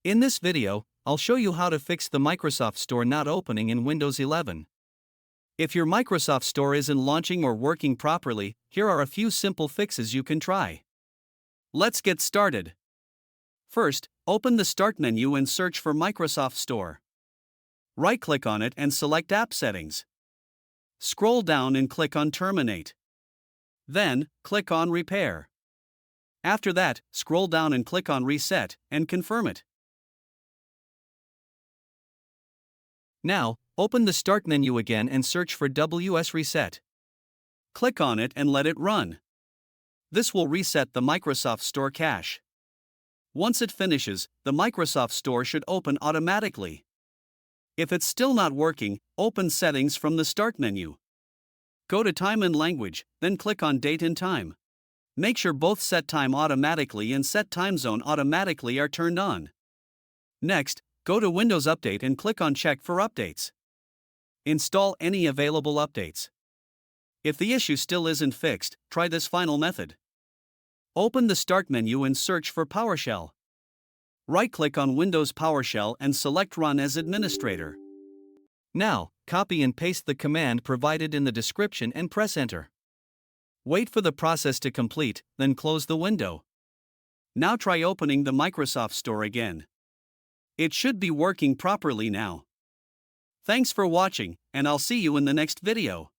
In this video, I'll show you how to fix the Microsoft Store not opening in Windows 11. If your Microsoft Store isn't launching or working properly, here are a few simple fixes you can try. Let's get started. First, open the Start menu and search for Microsoft Store. Right-click on it and select App Settings. Scroll down and click on Terminate. Then, click on Repair. After that, scroll down and click on Reset and confirm it. Now, open the Start menu again and search for WS Reset. Click on it and let it run. This will reset the Microsoft Store cache. Once it finishes, the Microsoft Store should open automatically. If it's still not working, open Settings from the Start menu. Go to Time and Language, then click on Date and Time. Make sure both Set Time Automatically and Set Time Zone Automatically are turned on. Next, go to Windows Update and click on Check for Updates. Install any available updates. If the issue still isn't fixed, try this final method. Open the Start menu and search for PowerShell. Right-click on Windows PowerShell and select Run as Administrator. Now, copy and paste the command provided in the description and press Enter. Wait for the process to complete, then close the window. Now try opening the Microsoft Store again. It should be working properly now. Thanks for watching, and I'll see you in the next video.